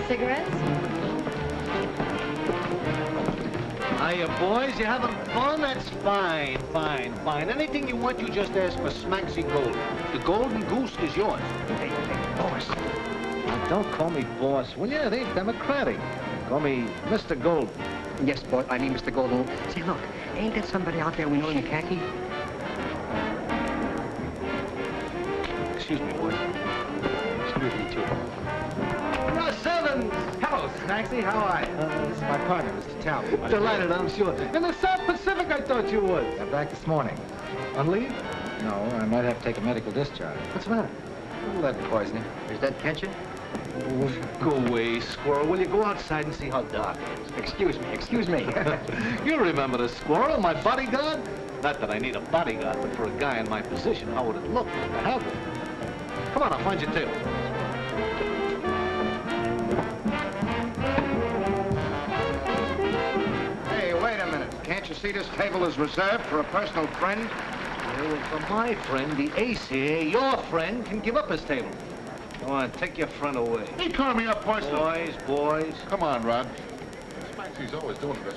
cigarettes? Hiya, boys. You having fun? That's fine, fine, fine. Anything you want, you just ask for Smaxy Gold. The golden goose is yours. Hey, boss. Now, don't call me boss, will you? It ain't democratic. Call me Mr. Golden. Yes, boy, I mean Mr. Golden. Say, look, ain't there somebody out there we know in a khaki? Excuse me, boy. Excuse me, too. You're Sevens! Hello, Snaxy. How are you? This is my partner, Mr. Talbot. Delighted, I'm sure. In the South Pacific, I thought you would. I'm back this morning. On leave? No, I might have to take a medical discharge. What's the matter? Lead poisoning. Is that catcher? Go away, squirrel. Will you go outside and see how dark it is? Excuse me. You remember the squirrel, my bodyguard? Not that I need a bodyguard, but for a guy in my position, how would it look to have one? Come on, I'll find your table. Hey, wait a minute. Can't you see this table is reserved for a personal friend? Well, for my friend, the ace here, your friend, can give up his table. Come on, take your friend away. He called me up personal. Boys. Come on, Rod. He's always doing this.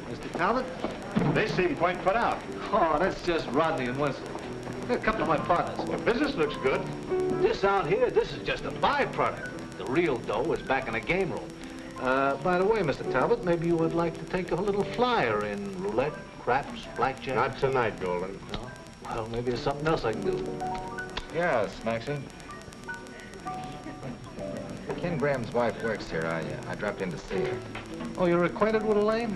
Mr. Talbot? They seem quite put out. Oh, that's just Rodney and Winslow. They're a couple of my partners. The business looks good. This out here, this is just a byproduct. The real dough is back in the game room. By the way, Mr. Talbot, maybe you would like to take a little flyer in roulette, craps, blackjack? Not tonight, Golden. No? Well, maybe there's something else I can do. Yeah, Smaxy. Ken Graham's wife works here. I dropped in to see her. Oh, you're acquainted with Elaine?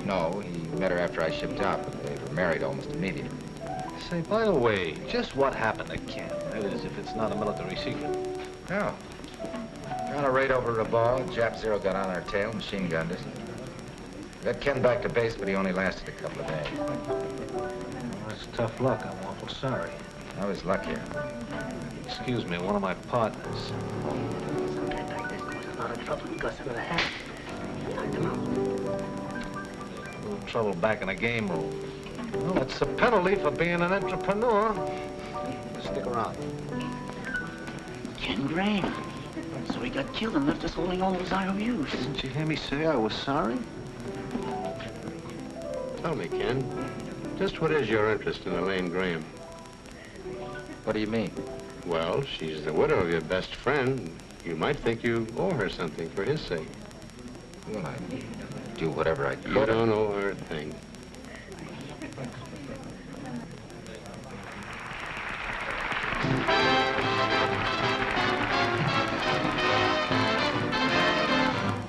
No, he met her after I shipped out, but they were married almost immediately. Say, by the way, just what happened to Ken? That is, if it's not a military secret. No. On a raid over a ball, Jap Zero got on our tail, machine gunned us. Got Ken back to base, but he only lasted a couple of days. Well, that's tough luck. I'm awful sorry. I was luckier. Excuse me, one of my partners. Sometimes like this causes a lot of trouble because of the hat. Knock them out. A little trouble back in the game room. Well, that's a penalty for being an entrepreneur. Stick around. Ken Graham. So he got killed and left us holding all those IOUs. Didn't you hear me say I was sorry? Tell me, Ken, just what is your interest in Elaine Graham? What do you mean? Well, she's the widow of your best friend. You might think you owe her something for his sake. Well, I'd do whatever I could. You don't owe her a thing.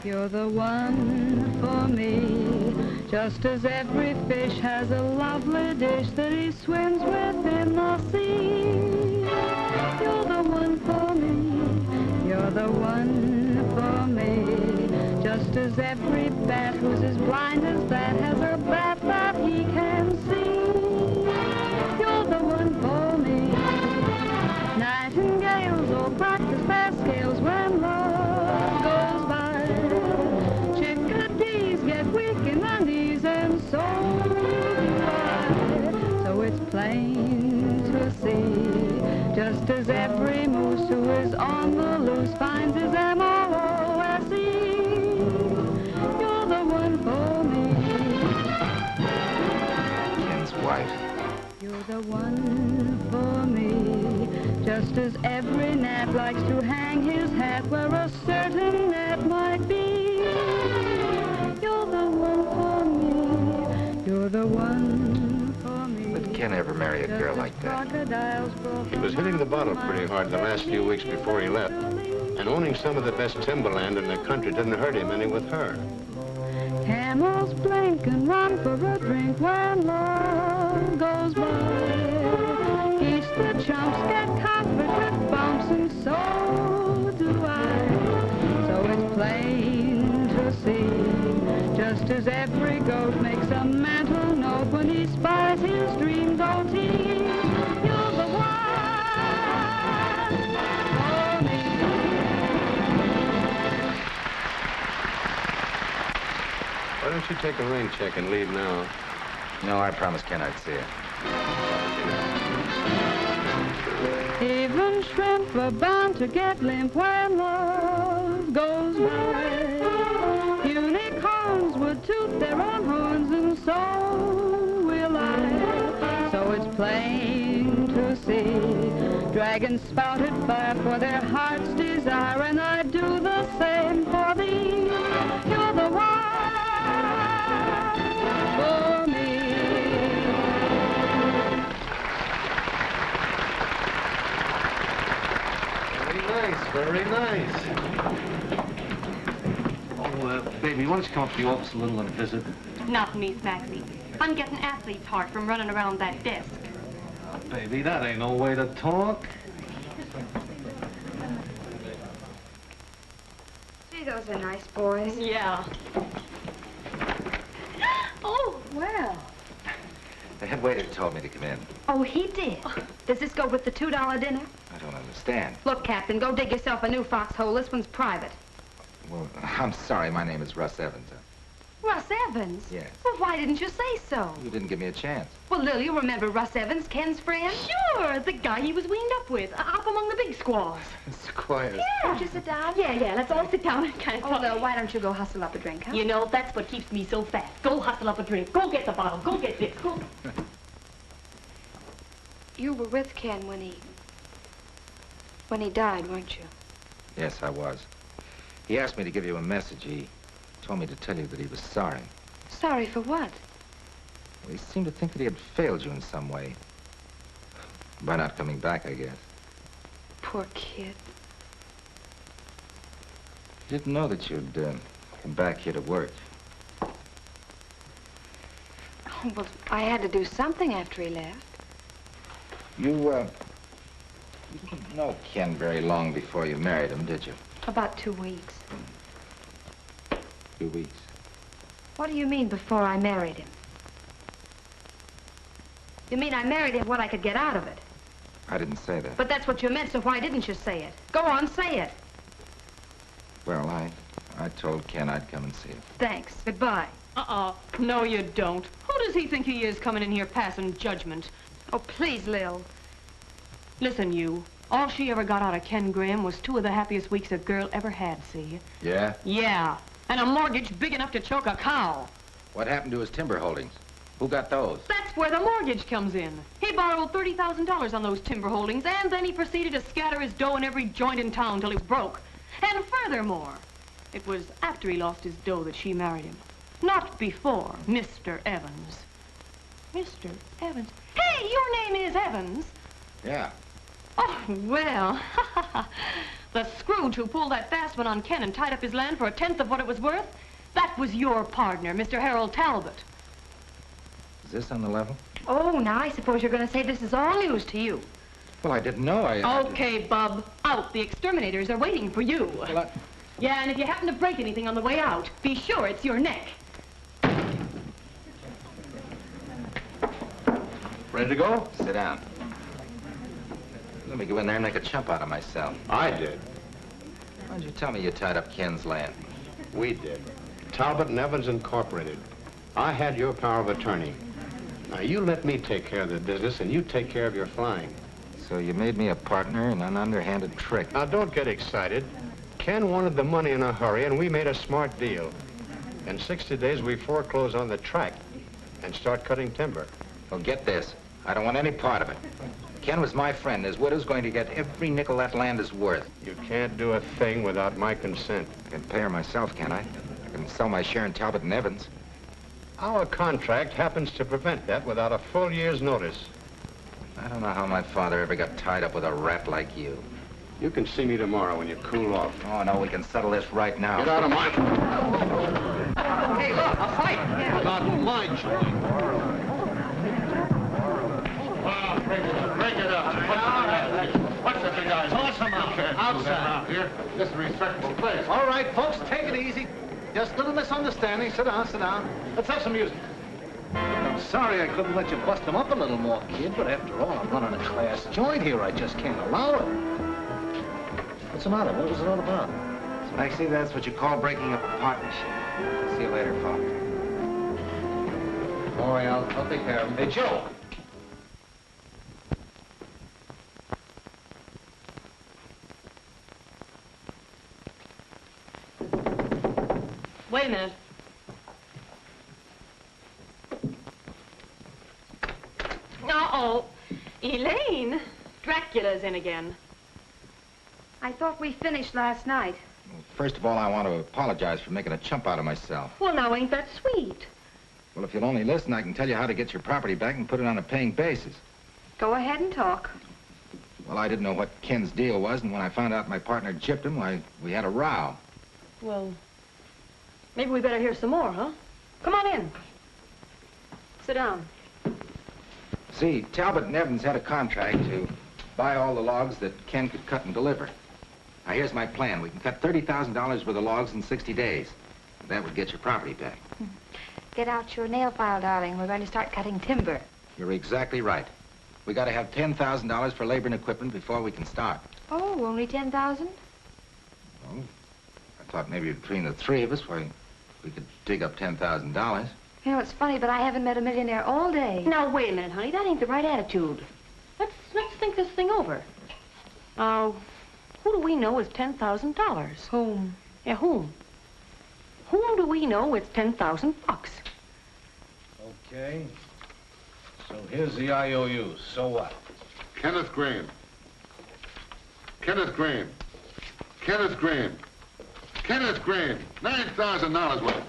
You're the one for me, just as every fish has a lovely dish that he swims with in the sea. You're the one for me, you're the one for me, just as every bat who's as blind as that has a bat that he can see. You're the one for me, nightingales all practice their scales when love goes by. Get weak in the knees and so do I. So it's plain to see, just as every moose who is on the loose finds his M-O-O-S-E. You're the one for me. Ken's wife. You're the one for me, just as every gnat likes to hang his hat where a certain gnat might be. You're the one for me, you're the one for me. Would Ken ever marry a girl like that? He was hitting the bottle pretty hard the last few weeks before he left. And owning some of the best timberland in the country didn't hurt him any with her. Camels blink and run for a drink when love goes by. East the chumps get covered with bumps and so do I. So it's plain to see, just as every goat makes a mental note when he spies his dream goatee. You're the one for me. Why don't you take a rain check and leave now? No, I promised Ken I'd see her. Even shrimp are bound to get limp when love goes by. Unicorns would toot their own horns, and so will I. So it's plain to see, dragons spouted fire for their heart's desire, and I do the same for thee. You're the one for me. Very nice. Oh, baby, why don't you come up to the office a little and visit? Not me, Maxie. I'm getting athlete's heart from running around that desk. Baby, that ain't no way to talk. Gee, those are nice boys. Yeah. Oh, Well. The head waiter told me to come in. Oh, he did. Does this go with the $2 dinner? I don't understand. Look, Captain, go dig yourself a new foxhole. This one's private. Well, I'm sorry. My name is Russ Evans. Russ Evans? Yes. Well, why didn't you say so? You didn't give me a chance. Well, Lil, you remember Russ Evans, Ken's friend? sure, the guy he was weaned up with, up among the big squaws. Squires. Won't you sit down? Yeah, let's all sit down and kind of Oh, talk. Lil, why don't you go hustle up a drink, huh? You know, that's what keeps me so fat. Go hustle up a drink. Go get the bottle. Go get this. Go. You were with Ken when he died, weren't you? Yes, I was. He asked me to give you a message. He told me to tell you that he was sorry. Sorry for what? Well, he seemed to think that he had failed you in some way. By not coming back, I guess. Poor kid. He didn't know that you'd come back here to work. Oh, well, I had to do something after he left. You didn't know Ken very long before you married him, did you? About 2 weeks. 2 weeks. What do you mean, before I married him? You mean I married him when I could get out of it? I didn't say that. But that's what you meant, so why didn't you say it? Go on, say it. Well, I told Ken I'd come and see him. Thanks. Goodbye. No, you don't. Who does he think he is coming in here passing judgment? Oh, please, Lil. Listen, you. All she ever got out of Ken Graham was 2 of the happiest weeks a girl ever had, see? Yeah? Yeah. And a mortgage big enough to choke a cow. What happened to his timber holdings? Who got those? That's where the mortgage comes in. He borrowed $30,000 on those timber holdings, and then he proceeded to scatter his dough in every joint in town till he was broke. And furthermore, it was after he lost his dough that she married him. Not before, Mr. Evans. Mr. Evans? Hey, your name is Evans. Yeah. Oh, well, the Scrooge who pulled that fast one on Ken and tied up his land for 1/10 of what it was worth, that was your partner, Mr. Harold Talbot. Is this on the level? Oh, now I suppose you're going to say this is all news to you. Well, I didn't know. Okay, Bub, out. The exterminators are waiting for you. Well, Yeah, and if you happen to break anything on the way out, be sure it's your neck. Ready to go? Sit down. Let me go in there and make a chump out of myself. I did. Why didn't you tell me you tied up Ken's land? We did. Talbot and Evans Incorporated. I had your power of attorney. Now, you let me take care of the business, and you take care of your flying. So you made me a partner in an underhanded trick. Now, don't get excited. Ken wanted the money in a hurry, and we made a smart deal. In 60 days, we foreclose on the tract and start cutting timber. Well, get this. I don't want any part of it. Ken was my friend. His widow's going to get every nickel that land is worth. You can't do a thing without my consent. I can pay her myself, can't I? I can sell my share in Talbot and Evans. Our contract happens to prevent that without a full year's notice. I don't know how my father ever got tied up with a rat like you. You can see me tomorrow when you cool off. Oh, no, we can settle this right now. Get out of my... Hey, look, a fight. Not my joint. Break it up. What's the big guy? Toss him out. Outside. Here, this is a respectable place. All right, folks, take it easy. Just a little misunderstanding. Sit down, sit down. Let's have some music. I'm sorry I couldn't let you bust him up a little more, kid, but after all, I'm running a class joint here. I just can't allow it. What's the matter? What was it all about? Maxie, that's what you call breaking up a partnership. See you later, Father. All right, I'll take care of him. Hey, Joe. Wait a minute. Uh-oh. Elaine, Dracula's in again. I thought we finished last night. First of all, I want to apologize for making a chump out of myself. Well, now, ain't that sweet? Well, if you'll only listen, I can tell you how to get your property back and put it on a paying basis. Go ahead and talk. Well, I didn't know what Ken's deal was, and when I found out my partner gypped him, we had a row. Well, maybe we better hear some more, huh? Come on in. Sit down. See, Talbot and Evans had a contract to buy all the logs that Ken could cut and deliver. Now, here's my plan. We can cut $30,000 worth of logs in 60 days. That would get your property back. Get out your nail file, darling. We're going to start cutting timber. You're exactly right. We got to have $10,000 for labor and equipment before we can start. Oh, only 10,000? Well, I thought maybe between the three of us, we could dig up $10,000. You know, it's funny, but I haven't met a millionaire all day. Now, wait a minute, honey. That ain't the right attitude. Let's think this thing over. Now, who do we know is $10,000? Whom? Yeah, whom? Whom do we know is 10,000 bucks? Okay. So here's the IOUs. So what? Kenneth Green. Kenneth Green. Kenneth Green. Kenneth Green. $9,000 worth.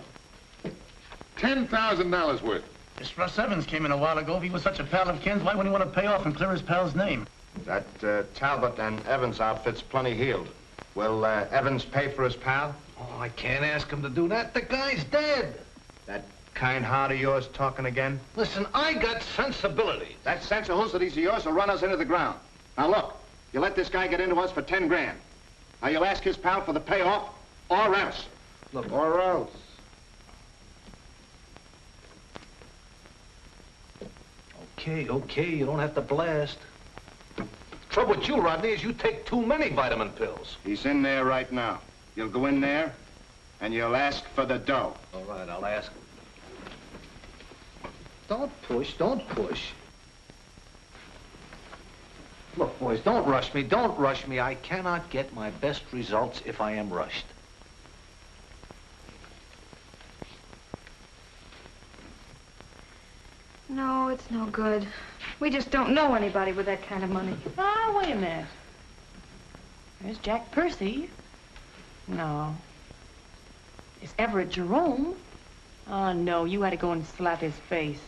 $10,000 worth. This Russ Evans came in a while ago. If he was such a pal of Ken's, why wouldn't he want to pay off and clear his pal's name? That Talbot and Evans outfit's plenty healed. Will Evans pay for his pal? Oh, I can't ask him to do that. The guy's dead. That kind heart of yours talking again? Listen, I got sensibilities. That sensibilities of yours will run us into the ground. Now look, you let this guy get into us for 10 grand. Now you'll ask his pal for the payoff, or else. Look, Or else. Okay, you don't have to blast. Trouble with you, Rodney, is you take too many vitamin pills. He's in there right now. You'll go in there, and you'll ask for the dough. All right, I'll ask him. Don't push. Look, boys, don't rush me. I cannot get my best results if I am rushed. No, it's no good. We just don't know anybody with that kind of money. Ah, wait a minute. There's Jack Percy. No. Is Everett Jerome? Oh, no, you had to go and slap his face.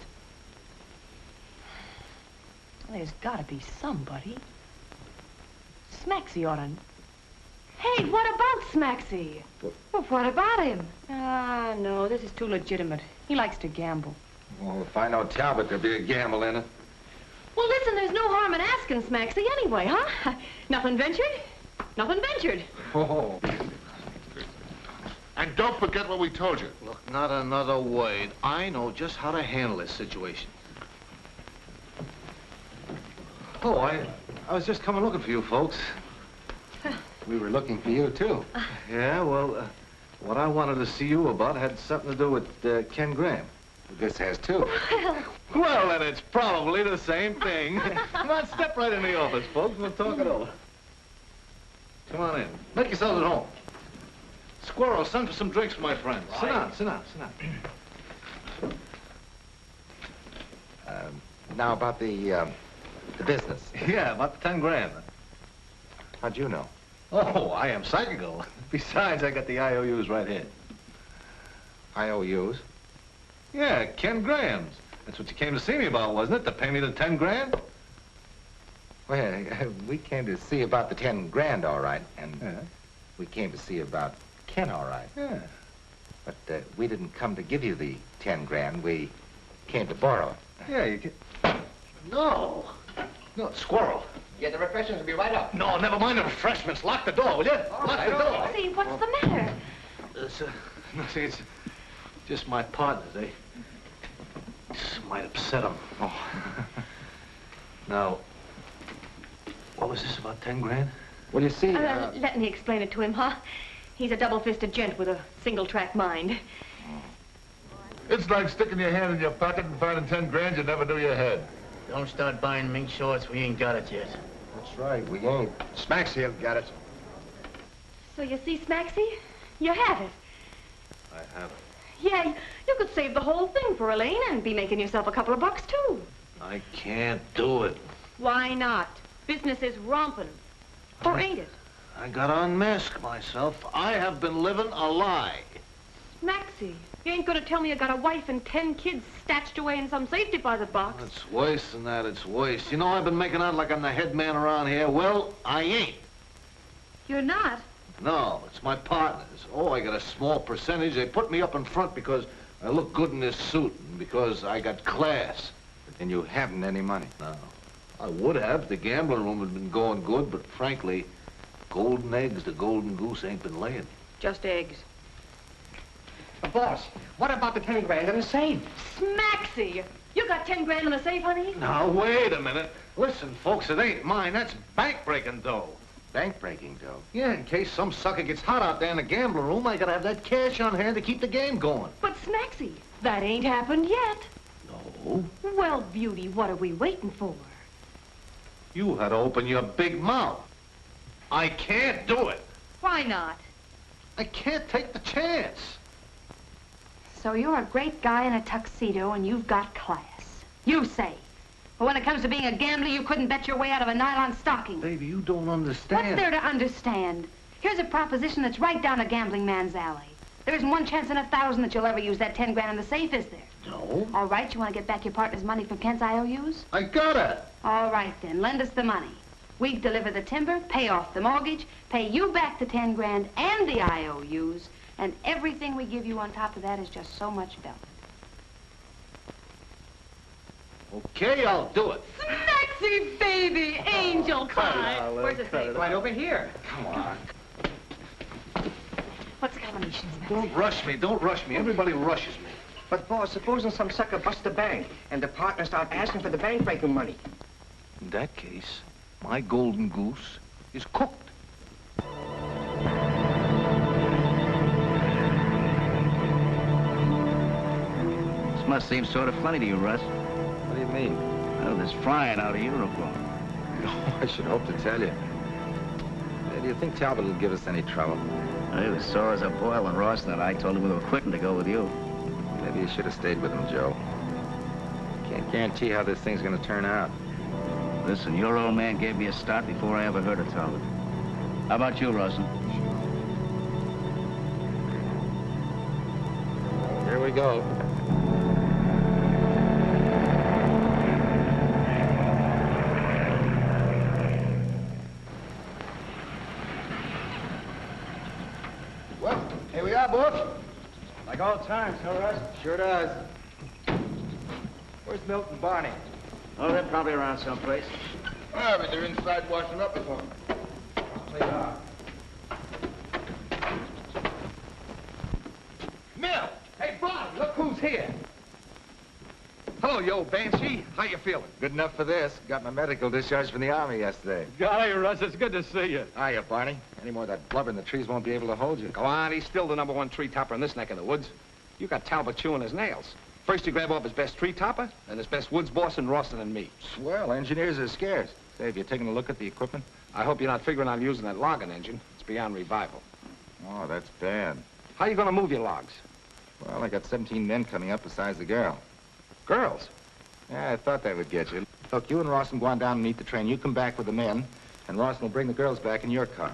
There's got to be somebody. Smaxy ought to... Hey, what about Smaxy? Well, what about him? Ah, no, this is too legitimate. He likes to gamble. Well, if I know Talbot, there'll be a gamble in it. Well, listen, there's no harm in asking Smaxy anyway, huh? Nothing ventured, nothing ventured. Oh. And don't forget what we told you. Look, not another word. I know just how to handle this situation. Oh, I was just coming looking for you folks. We were looking for you, too. Yeah, well, what I wanted to see you about had something to do with Ken Graham. This has, too. Well, then it's probably the same thing. Come on, step right in the office, folks. We'll talk it over. Come on in. Make yourselves at home. Squirrel, send for some drinks for my friends. Right. Sit down. Now, about the business. Yeah, about the 10 grand. How'd you know? Oh, I am psychical. Besides, I got the IOUs right here. IOUs? Yeah, Ken Graham's. That's what you came to see me about, wasn't it? To pay me the 10 grand? Well, we came to see about the 10 grand, all right, and Yeah. we came to see about Ken, all right. Yeah. But we didn't come to give you the 10 grand. We came to borrow it. Yeah, you can... No, Squirrel. Yeah, the refreshments will be right up. No, never mind the refreshments. Lock the door, will you? Lock the door. See, what's the matter? See, it's just my partners, eh? This might upset them. Oh. Now, what was this about 10 grand? Well, you see, Let me explain it to him, huh? He's a double-fisted gent with a single-track mind. It's like sticking your hand in your pocket and finding 10 grand you never knew you had. Don't start buying mink shorts. We ain't got it yet. That's right, we ain't. Smaxy'll get it. So you see, Smaxy, you have it. I haven't. Yeah, you could save the whole thing for Elaine and be making yourself a couple of bucks, too. I can't do it. Why not? Business is romping. Or ain't it? I gotta unmask myself. I have been living a lie. Maxie, you ain't gonna tell me you got a wife and 10 kids stashed away in some safe deposit box. It's worse than that, it's worse. You know, I've been making out like I'm the head man around here. Well, I ain't. You're not? No, it's my partners. Oh, I got a small percentage. They put me up in front because I look good in this suit and because I got class. And you haven't any money. No. I would have. The gambling room had been going good, but frankly, golden eggs, the golden goose ain't been laying. Just eggs. Boss, what about the 10 grand in the safe? Maxie! You got 10 grand in the safe, honey? Now, wait a minute. Listen, folks, it ain't mine. That's bank-breaking dough. Bank-breaking dough? Yeah, in case some sucker gets hot out there in the gambling room, I gotta have that cash on hand to keep the game going. But, Maxie, that ain't happened yet. No. Well, beauty, what are we waiting for? You had to open your big mouth. I can't do it. Why not? I can't take the chance. So you're a great guy in a tuxedo and you've got class. You say. But when it comes to being a gambler, you couldn't bet your way out of a nylon stocking. Baby, you don't understand. What's there to understand? Here's a proposition that's right down a gambling man's alley. There isn't one chance in 1,000 that you'll ever use that 10 grand in the safe, is there? No. All right, you want to get back your partner's money from Kent's IOUs? I gotta. All right, then. Lend us the money. We deliver the timber, pay off the mortgage, pay you back the 10 grand and the IOUs, and everything we give you on top of that is just so much velvet. Okay, I'll do it. Maxie, baby, angel pie. Where's the safe? Right over here. Come on. What's the combinations, Maxie? Don't rush me. Don't rush me. Everybody rushes me. But, boss, supposing some sucker busts the bank and the partners start asking for the bank-breaking money. In that case, my golden goose is cooked. This must seem sort of funny to you, Russ. What do you mean? Well, this frying out of uniform. I should hope to tell you. Do you think Talbot will give us any trouble? Well, he was sore as a boil when Ross and I told him we were quitting to go with you. Maybe you should have stayed with him, Joe. Can't guarantee how this thing's gonna turn out. Listen, your old man gave me a start before I ever heard of Talbot. How about you, Rawson? Here we go. Well, here we are, boss. Like old times, huh, Russ? Sure does. Where's Milt and Barney? Oh, they're probably around someplace. Ah, but they're inside washing up or something. Play it off. Milt! Hey, Barney, look who's here. Hello, you old banshee. How you feeling? Good enough for this. Got my medical discharge from the Army yesterday. Golly, Russ, it's good to see you. Hiya, Barney. Any more of that blubber in the trees won't be able to hold you. Go on, he's still the #1 tree topper in this neck of the woods. You got Talbot chewing his nails. First you grab off his best tree topper, then his best woods boss and Rawson and me. Swell, engineers are scarce. Say, have you taken a look at the equipment? I hope you're not figuring on using that logging engine. It's beyond revival. Oh, that's bad. How you gonna move your logs? Well, I got 17 men coming up besides the girl. Girls? Yeah, I thought that would get you. Look, you and Rawson go on down and meet the train. You come back with the men, and Rawson will bring the girls back in your car.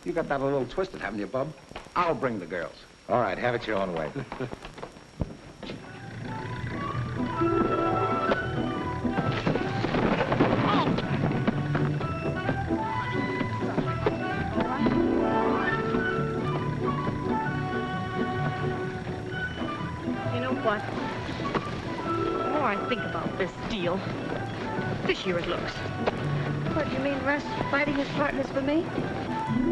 You got that a little twisted, haven't you, bub? I'll bring the girls. All right, have it your own way. You know what? The more I think about this deal, fishier it looks. What, you mean Russ fighting his partners for me?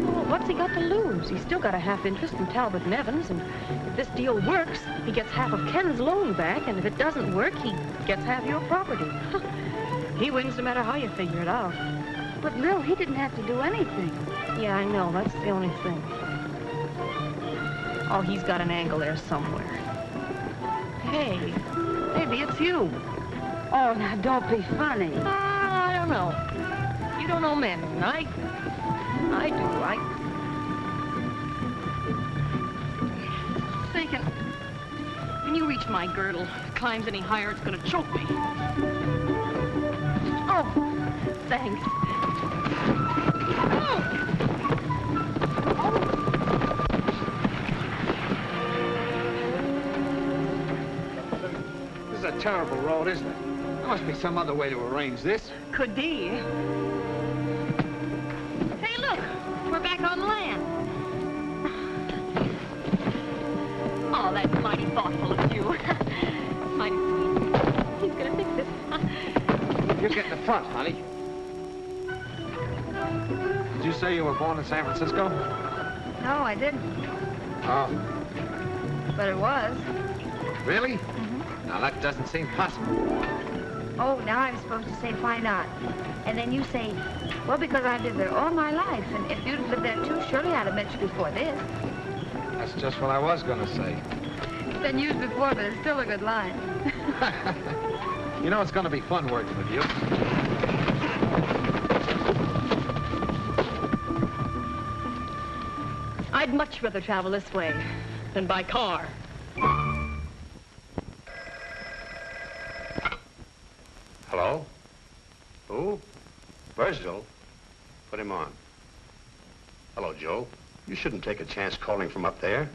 Oh, what's he got to lose? He's still got a half interest in Talbot and Evans, and if this deal works, he gets half of Ken's loan back, and if it doesn't work, he gets half your property. He wins no matter how you figure it out. But, Mill, he didn't have to do anything. Yeah, I know. That's the only thing. Oh, he's got an angle there somewhere. Hey, maybe it's you. Oh, now, don't be funny. I don't know. You don't know men, and I do. Watch my girdle. If it climbs any higher, it's gonna choke me. Oh, thanks. This is a terrible road, isn't it? There must be some other way to arrange this. Could be. Hey, look. We're back on land. Oh, that's mighty thoughtful of you. Mighty sweet. He's gonna fix it. You get in the front, honey. Did you say you were born in San Francisco? No, I didn't. Oh. But it was. Really? Now, that doesn't seem possible. Oh, now I'm supposed to say, why not? And then you say, well, because I lived there all my life. And if you'd lived there too, surely I'd have met you before this. That's just what I was going to say. It's been used before, but it's still a good line. You know, it's going to be fun working with you. I'd much rather travel this way than by car. Hello? Who? Virgil? Put him on. Hello, Joe. You shouldn't take a chance calling from up there.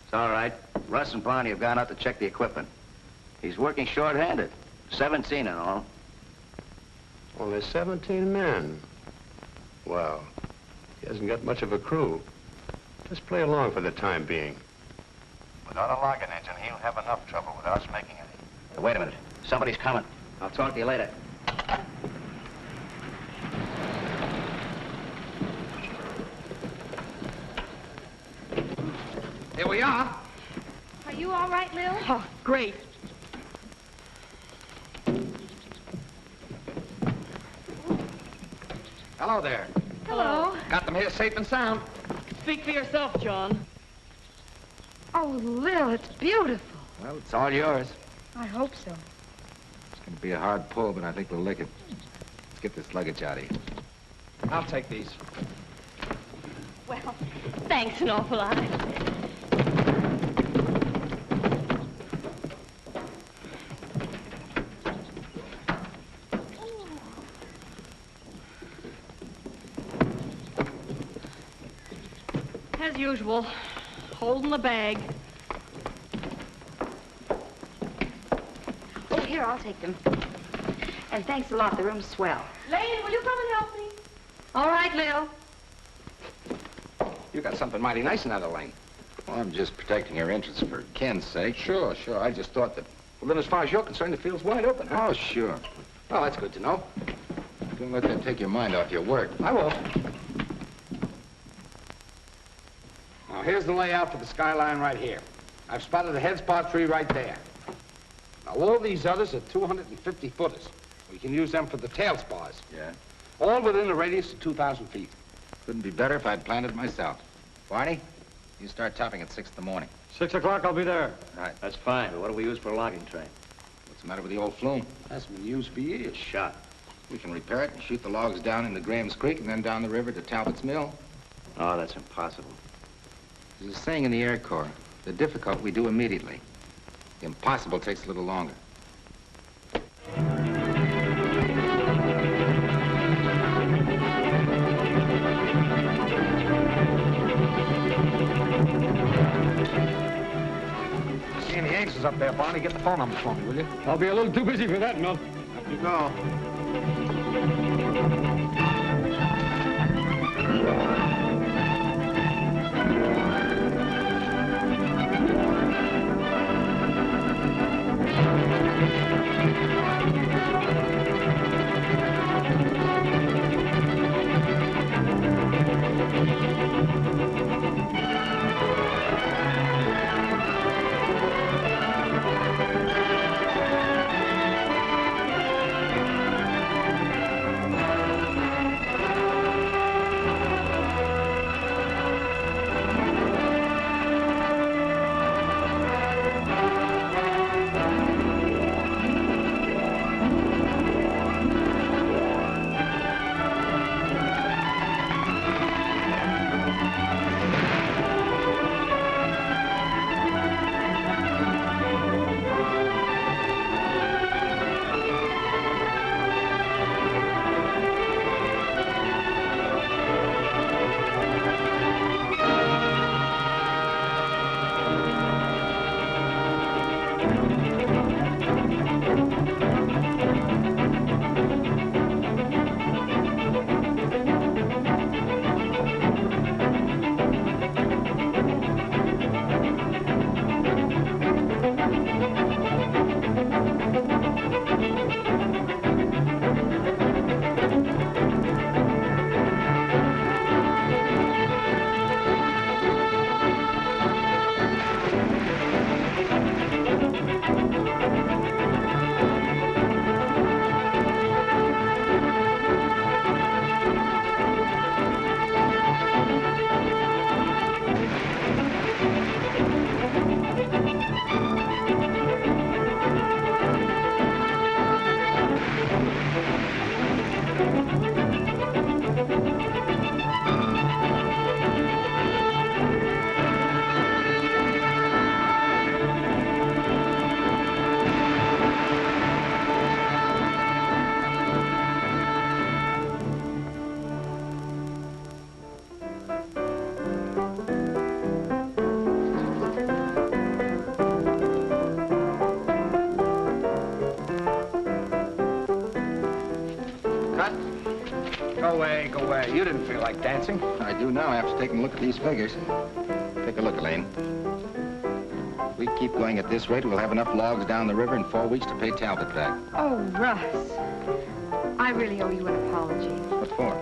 It's all right. Russ and Barney have gone out to check the equipment. He's working short-handed. 17 in all. Only 17 men. Well, he hasn't got much of a crew. Just play along for the time being. Without a logging engine, he'll have enough trouble without us making any. Hey, wait a minute. Somebody's coming. I'll talk to you later. Here we are. Are you all right, Lil? Oh, great. Hello there. Hello. Got them here safe and sound. Speak for yourself, John. Oh, Lil, it's beautiful. Well, it's all yours. I hope so. It's going to be a hard pull, but I think we'll lick it. Let's get this luggage out of here. I'll take these. Well, thanks an awful lot. As usual, holding the bag. Oh, here, I'll take them. And thanks a lot. The room's swell. Lane, will you come and help me? All right, Lil. You got something mighty nice in that lane. Well, I'm just protecting her interests for Ken's sake. Sure. I just thought that... Well, then, as far as you're concerned, the field's wide open, huh? Oh, sure. Well, that's good to know. Don't let that take your mind off your work. I will. Now, here's the layout for the skyline right here. I've spotted a head spot tree right there. Now, all these others are 250-footers. We can use them for the tail spars. Yeah? All within a radius of 2,000 feet. Couldn't be better if I'd planned it myself. Barney, you start topping at 6 in the morning. 6 o'clock, I'll be there. Right. That's fine, but what do we use for a logging train? What's the matter with the old flume? That's been used for years. Shot. We can repair it and shoot the logs down into Graham's Creek and then down the river to Talbot's Mill. Oh, that's impossible. There's a saying in the Air Corps, the difficult we do immediately. The impossible takes a little longer. See any answers up there, Barney? Get the phone number for me, will you? I'll be a little too busy for that, Milt. Up you go. Go away. You didn't feel like dancing. I do now after taking a look at these figures. Take a look, Elaine. If we keep going at this rate, we'll have enough logs down the river in 4 weeks to pay Talbot back. Oh, Russ. I really owe you an apology. What for?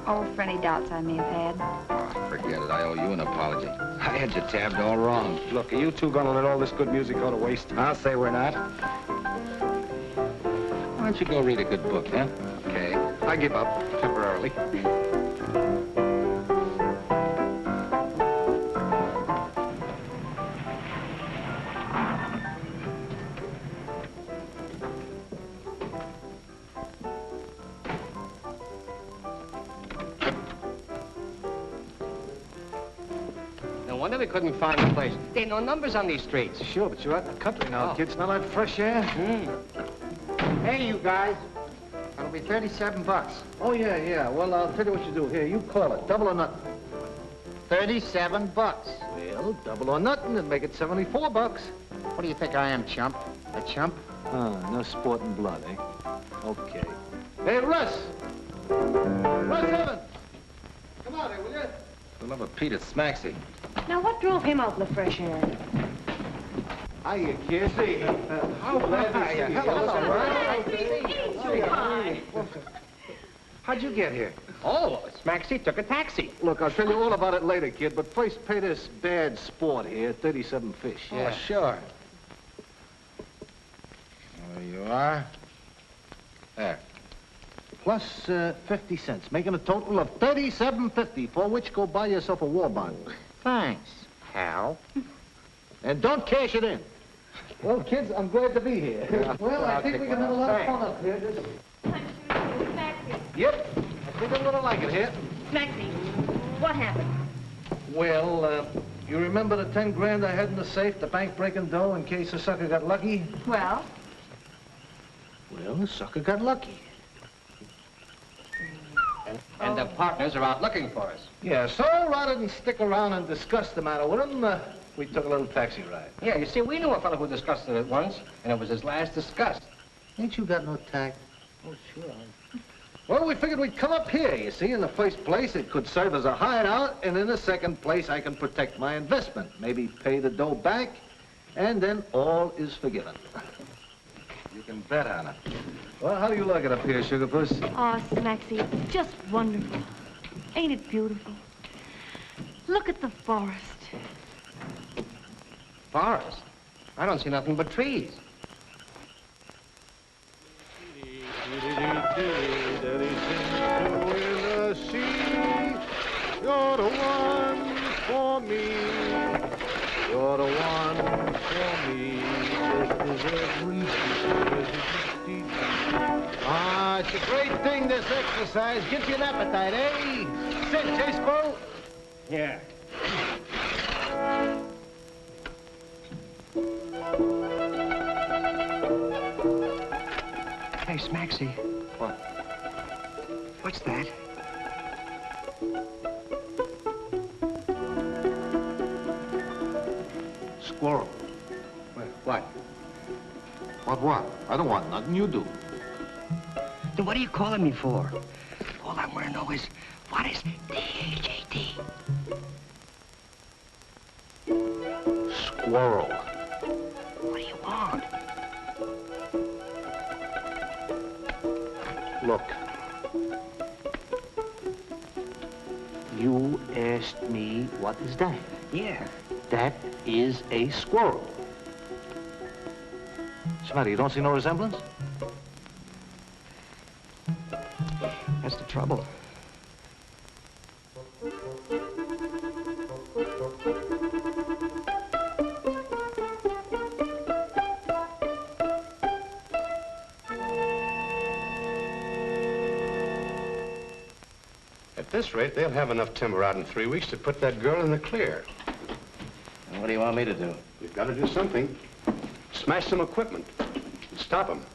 Oh, for any doubts I may have had. Oh, forget it. I owe you an apology. I had you tabbed all wrong. Look, are you two gonna let all this good music go to waste? I'll say we're not. Why don't you go read a good book, huh? Okay, I give up temporarily. No wonder we couldn't find the place. There ain't no numbers on these streets. Sure, but you're out in the country now, kid. Smell that fresh air? Hey, you guys. That'll be 37 bucks. Oh, yeah. Well, I'll tell you what you do. Here, you call it. Double or nothing. 37 bucks. Well, double or nothing and make it 74 bucks. What do you think I am, chump? A chump? No sporting blood, eh? Okay. Hey, Russ! Russ Evans! Come out here, will you? For the love of Pete, it's Smaxy. Now, what drove him out in the fresh air? Hiya, kid. Hey, how glad to see you. Hi. How'd you get here? Oh, Smaxy took a taxi. Look, I'll tell you all about it later, kid, but first pay this bad sport here, 37 fish. Yeah, sure. There you are. There. Plus 50 cents, making a total of $37.50, for which go buy yourself a war bond. Thanks, pal. And don't cash it in. Well, kids, I'm glad to be here. Yeah. Well, I think we can have a lot of fun up here. Yep, I think I'm gonna like it here. Maxie, what happened? Well, you remember the 10 grand I had in the safe, the bank breaking dough in case the sucker got lucky? Well? Well, the sucker got lucky. And the partners are out looking for us. Yeah, so rather than stick around and discuss the matter with him, we took a little taxi ride. Yeah, you see, we knew a fellow who discussed it once, and it was his last disgust. Ain't you got no tact? Oh, sure. Well, we figured we'd come up here, you see. In the first place, it could serve as a hideout, and in the second place, I can protect my investment. Maybe pay the dough back, and then all is forgiven. You can bet on it. Well, how do you like it up here, Sugar Puss? Oh, Smaxy, it's just wonderful. Ain't it beautiful? Look at the forest. Forest? I don't see nothing but trees. You're the one for me. You're the one for me. Ah, it's a great thing, this exercise. Gives you an appetite, eh? Sit, Chase Squirrel. Yeah. Hey, Smaxy. What? What's that? Squirrel. What? What? I don't want nothing. You do. Then what are you calling me for? All I want to know is, what is D-H-A-T? Squirrel. What do you want? Look. You asked me, what is that? Yeah. That is a squirrel. What's the matter? You don't see no resemblance? That's the trouble. At this rate, they'll have enough timber out in 3 weeks to put that girl in the clear. And what do you want me to do? We've got to do something. Smash some equipment. Stop them.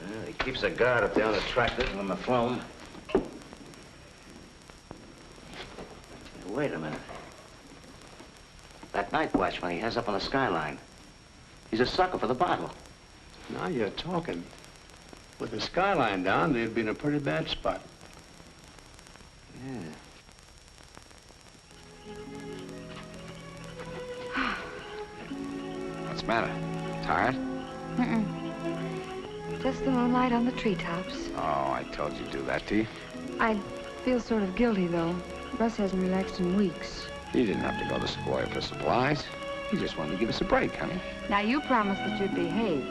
Well, he keeps a guard up there on the tractors and on the phone. Wait a minute. That night watchman he has up on the skyline. He's a sucker for the bottle. Now you're talking. With the skyline down, they'd be in a pretty bad spot. Yeah. What's the matter? Tired? Mm-mm. Just the moonlight on the treetops. Oh, I told you to do that to you. I feel sort of guilty, though. Russ hasn't relaxed in weeks. You didn't have to go to Savoy for supplies. You just wanted to give us a break, honey. Now, you promised that you'd behave.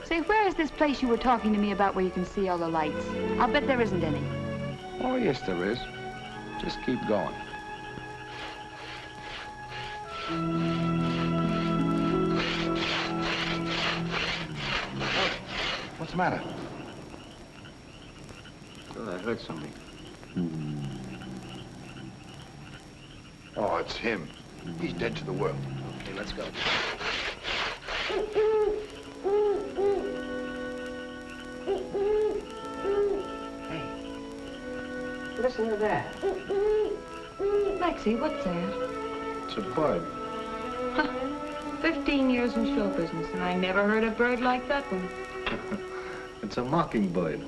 Say, where is this place you were talking to me about where you can see all the lights? I'll bet there isn't any. Oh, yes, there is. Just keep going. What's the matter? Oh, I heard something. Oh, it's him. He's dead to the world. Okay, let's go. Hey, listen to that. Lexi, what's that? It's a bird. 15 years in show business, and I never heard a bird like that one. It's a mockingbird.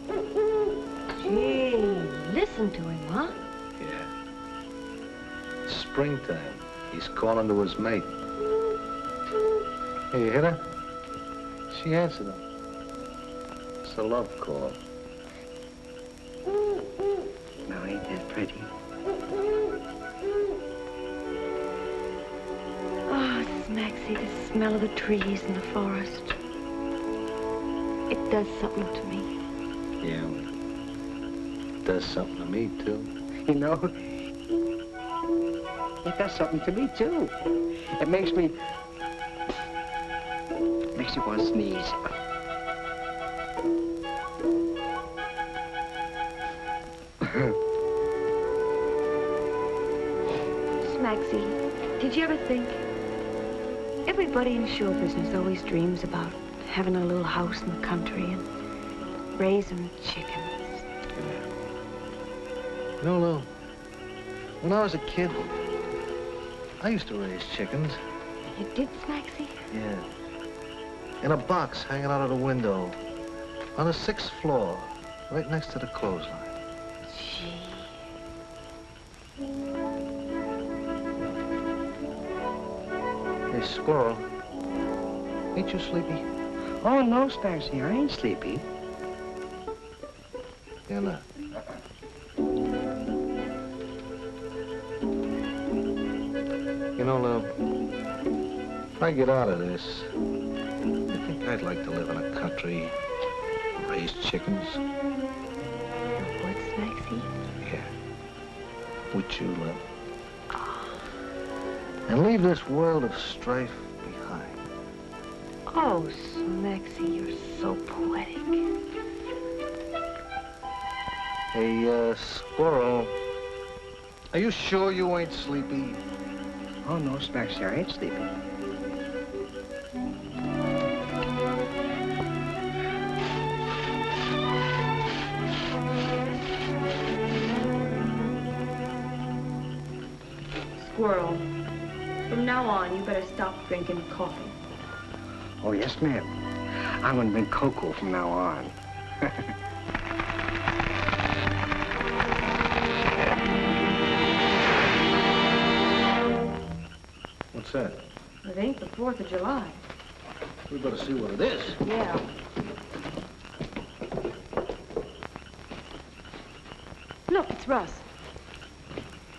Gee, listen to him, huh? Yeah. Springtime. He's calling to his mate. Hey, you hit her? She answered him. It's a love call. Now, ain't that pretty? Oh, Smaxy, the smell of the trees in the forest. It does something to me. Yeah. It does something to me, too. You know, it does something to me, too. It makes me want to sneeze. Smaxy, did you ever think? Everybody in show business always dreams about having a little house in the country and raising chickens. You know, Lou, when I was a kid, I used to raise chickens. You did, Smaxy? Yeah. In a box hanging out of the window on the 6th floor, right next to the clothesline. Gee. Hey, Squirrel, ain't you sleepy? Oh, no, Sparsy, I ain't sleepy. Yeah, no. You know, Lou, if I get out of this, I think I'd like to live in a country, raise chickens. What, Smaxy? Yeah. With you, Lou. And leave this world of strife behind. Oh, Smaxy, you're so poetic. Hey, Squirrel, are you sure you ain't sleepy? Oh, no, Sparsy, I ain't sleepy. Squirrel, from now on, you better stop drinking coffee. Oh, yes, ma'am. I'm gonna drink cocoa from now on. What's that? It ain't the 4th of July. We better see what it is. Yeah. Look, it's Russ.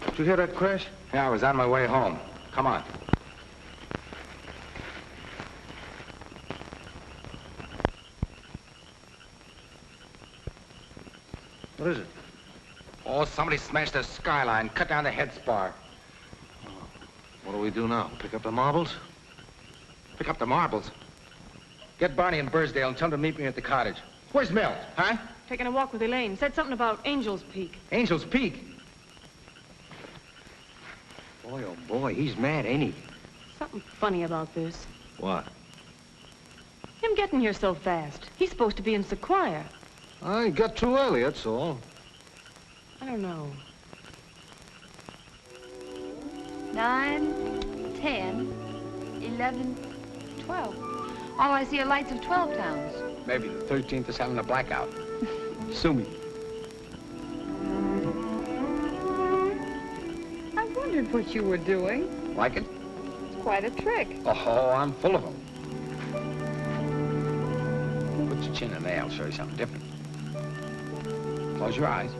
Did you hear that crash? Yeah, I was on my way home. Come on. What is it? Oh, somebody smashed the skyline, cut down the head spar. What do we do now? Pick up the marbles? Pick up the marbles. Get Barney and Bursdale and tell them to meet me at the cottage. Where's Milt, huh? Taking a walk with Elaine. Said something about Angel's Peak. Angel's Peak. Boy, oh, boy, he's mad, ain't he? Something funny about this. What? Him getting here so fast. He's supposed to be in Sequoia. I got too early, that's all. I don't know. 9, 10, 11, 12. All I see are lights of 12 towns. Maybe the 13th is having a blackout. Sue me. I wondered what you were doing. Like it? It's quite a trick. Oh, I'm full of them. Put your chin in there, I'll show you something different. Close your eyes.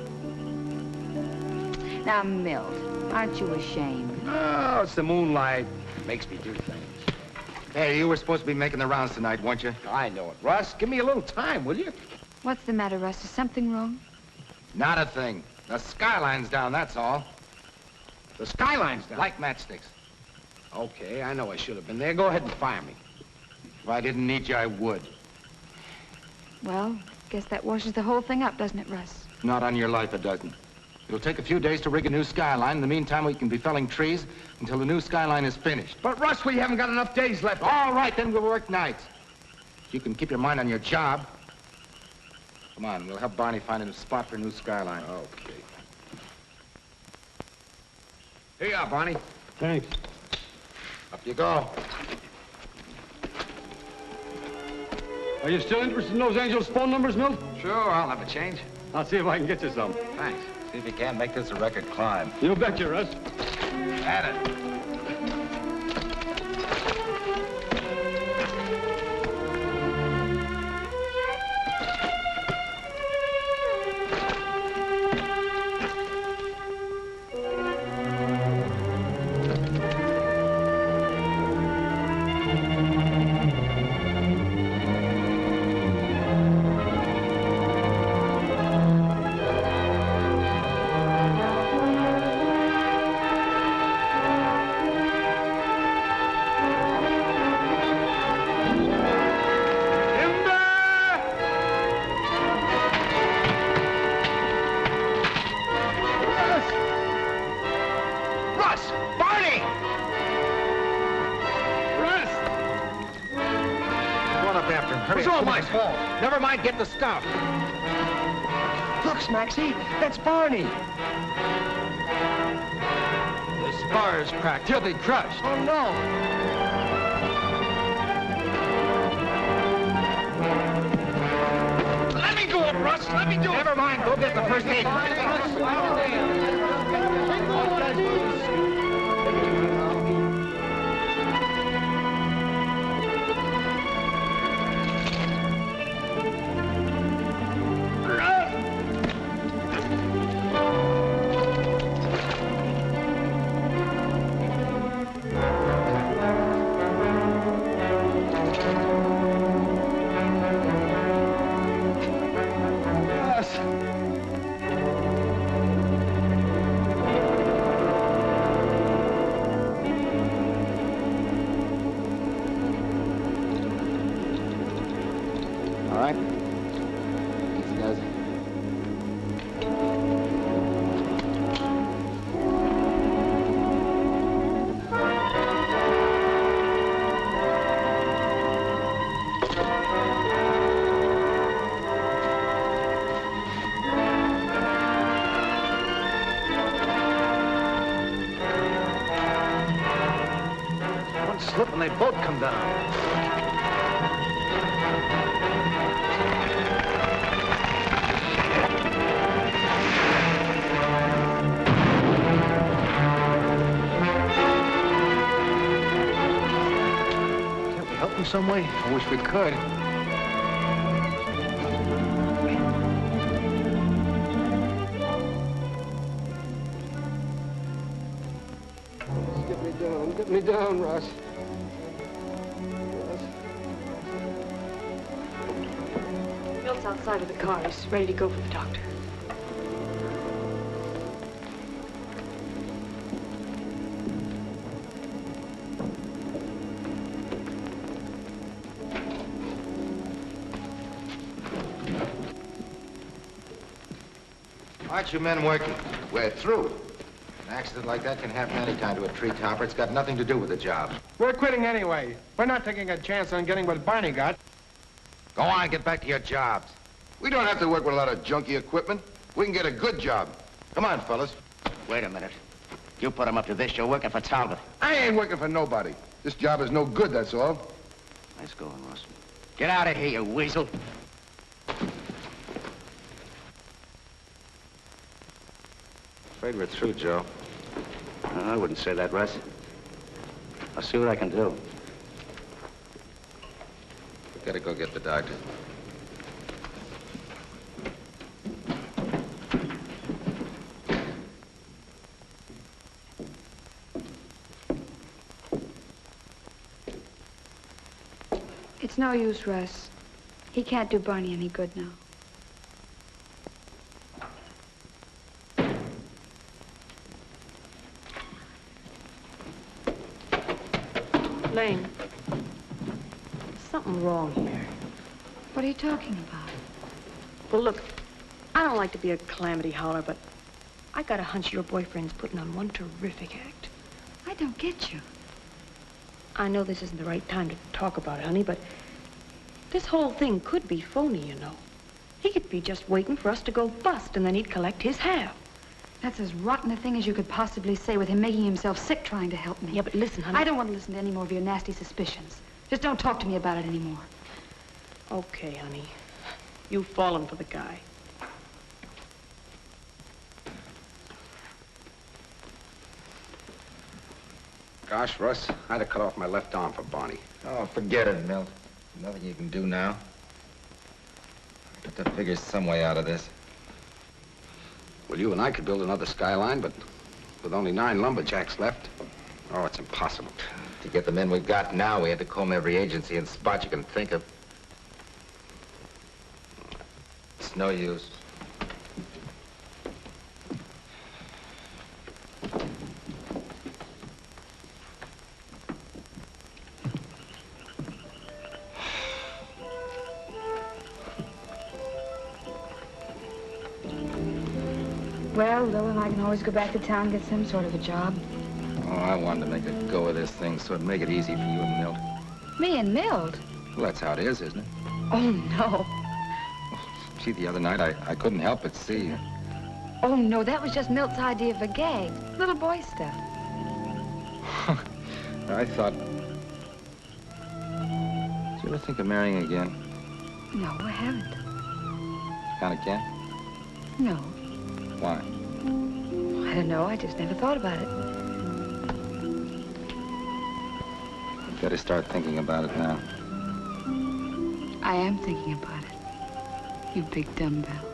Now, Milt, aren't you ashamed? Oh, it's the moonlight. Makes me do things. Hey, you were supposed to be making the rounds tonight, weren't you? I know it. Russ, give me a little time, will you? What's the matter, Russ? Is something wrong? Not a thing. The skyline's down, that's all. The skyline's down. Like matchsticks. Okay, I know I should have been there. Go ahead and fire me. If I didn't need you, I would. Well, guess that washes the whole thing up, doesn't it, Russ? Not on your life, it doesn't. It'll take a few days to rig a new skyline. In the meantime, we can be felling trees until the new skyline is finished. But, Russ, we haven't got enough days left. All right, then we'll work nights. You can keep your mind on your job. Come on, we'll help Barney find a spot for a new skyline. Okay. Here you are, Barney. Thanks. Up you go. Are you still interested in those Angels' phone numbers, Milt? Sure, I'll have a change. I'll see if I can get you some. Thanks. See if you can make this a record climb. You betcha, Russ. At it. It's all my fault. Never mind, get the stuff. Look, Smaxy, that's Barney. The spar's cracked. He'll be crushed. Oh, no. Let me do it, Russ. Let me do it. Never mind. Go get the first aid. All right. Easy does it. One slip and they both come down. Help him some way? I wish we could. Get me down, Russ. Milt's outside of the car. He's ready to go for the doctor. Aren't you men working? We're through. An accident like that can happen any time to a tree topper. It's got nothing to do with the job. We're quitting anyway. We're not taking a chance on getting what Barney got. Go on, get back to your jobs. We don't have to work with a lot of junky equipment. We can get a good job. Come on, fellas. Wait a minute. You put him up to this, you're working for Talbot. I ain't working for nobody. This job is no good, that's all. Nice going, Ross. Get out of here, you weasel. Afraid we're through, Joe. I wouldn't say that, Russ. I'll see what I can do. We gotta go get the doctor. It's no use, Russ. He can't do Barney any good now. Lane, there's something wrong here. What are you talking about? Well, look, I don't like to be a calamity howler, but I got a hunch your boyfriend's putting on one terrific act. I don't get you. I know this isn't the right time to talk about it, honey, but this whole thing could be phony, you know. He could be just waiting for us to go bust, and then he'd collect his half. That's as rotten a thing as you could possibly say with him making himself sick trying to help me. Yeah, but listen, honey. I don't want to listen to any more of your nasty suspicions. Just don't talk to me about it anymore. Okay, honey. You've fallen for the guy. Gosh, Russ, I'd have cut off my left arm for Barney. Oh, forget it, Milt. Nothing you can do now. Got to figure some way out of this. Well, you and I could build another skyline, but with only 9 lumberjacks left, oh, it's impossible. To get the men we've got now, we had to comb every agency and spot you can think of. It's no use. Well, Lil and I can always go back to town and get some sort of a job. Oh, I wanted to make a go of this thing so it'd make it easy for you and Milt. Me and Milt? Well, that's how it is, isn't it? Oh, no. Gee, the other night, I couldn't help but see you. Oh, no, that was just Milt's idea of a gag. Little boy stuff. I thought... Did you ever think of marrying again? No, I haven't. Kinda can? No. Why? I don't know. I just never thought about it. You better start thinking about it now. I am thinking about it. You big dumbbell.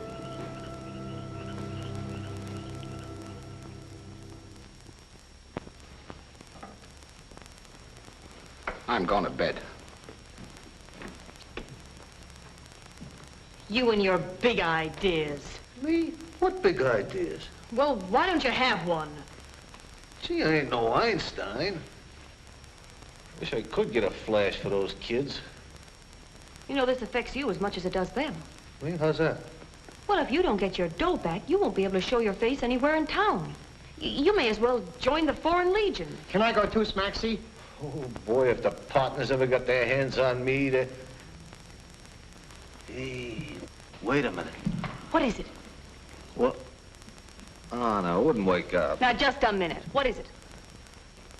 I'm going to bed. You and your big ideas. Me? What big ideas? Well, why don't you have one? Gee, I ain't no Einstein. Wish I could get a flash for those kids. You know, this affects you as much as it does them. Me? How's that? Well, if you don't get your dough back, you won't be able to show your face anywhere in town. You may as well join the Foreign Legion. Can I go too, Smaxy? Oh, boy, if the partners ever got their hands on me, they... Hey, wait a minute. What is it? What? Oh, no, it wouldn't wake up. Now, just a minute. What is it?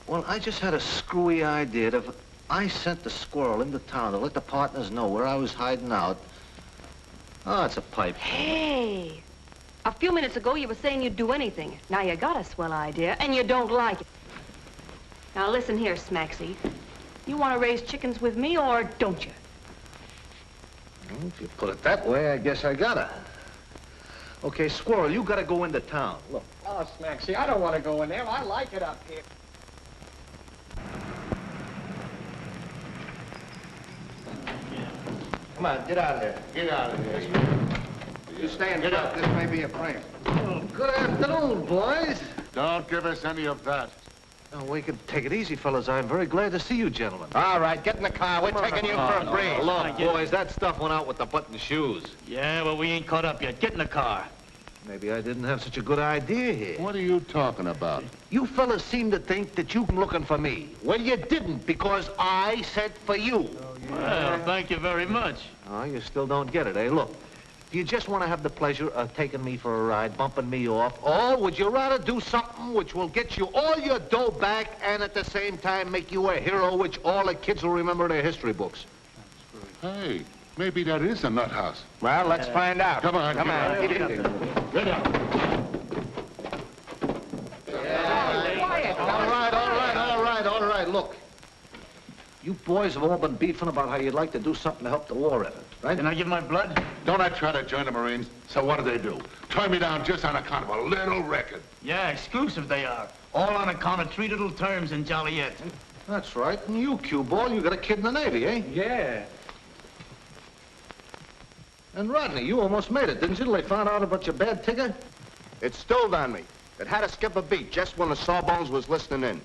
Well, I just had a screwy idea that if I sent the squirrel into town to let the partners know where I was hiding out. Oh, it's a pipe. Hey, a few minutes ago you were saying you'd do anything. Now you got a swell idea, and you don't like it. Now listen here, Smaxy. You want to raise chickens with me, or don't you? Well, if you put it that way, I guess I gotta. Okay, Squirrel, you gotta go into town. Look. Oh, Smaxy, I don't want to go in there. I like it up here. Come on, get out of there. Get out of there. You stay in front. This may be a prank. Oh, good afternoon, boys. Don't give us any of that. Oh, we can take it easy, fellas. I'm very glad to see you gentlemen. All right, get in the car. We're taking you for a breeze. Look, boys, that stuff went out with the button shoes. Yeah, but we ain't caught up yet. Get in the car. Maybe I didn't have such a good idea here. What are you talking about? You fellas seem to think that you're looking for me. Well, you didn't, because I sent for you. Well, thank you very much. Oh, you still don't get it, eh? Look, do you just want to have the pleasure of taking me for a ride, bumping me off, or would you rather do something which will get you all your dough back and at the same time make you a hero which all the kids will remember in their history books? Hey, maybe that is a nut house. Well, let's find out. Come on, Come on. Get up. All right, look. You boys have all been beefing about how you'd like to do something to help the war effort, right? Can I give my blood? Don't I try to join the Marines? So what do? Turn me down just on account of a little record. Yeah, exclusive they are. All on account of 3 little terms in Joliet. That's right. And you, cue ball, you got a kid in the Navy, eh? Yeah. And Rodney, you almost made it, didn't you, till they found out about your bad ticker? It stilled on me. It had to skip a beat just when the Sawbones was listening in.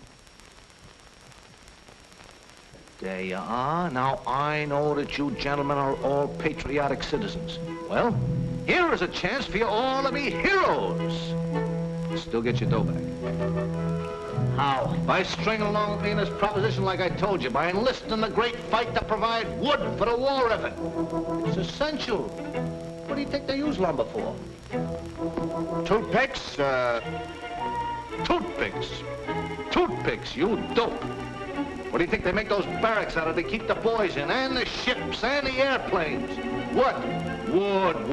There you are. Now, I know that you gentlemen are all patriotic citizens. Well, here is a chance for you all to be heroes. Still get your dough back. How? By stringing along with me in this proposition like I told you, by enlisting in the great fight to provide wood for the war effort. It's essential. What do you think they use lumber for? Toothpicks, Toothpicks. Toothpicks, you dope. What do you think they make those barracks out of to keep the boys in, and the ships, and the airplanes? What? Wood.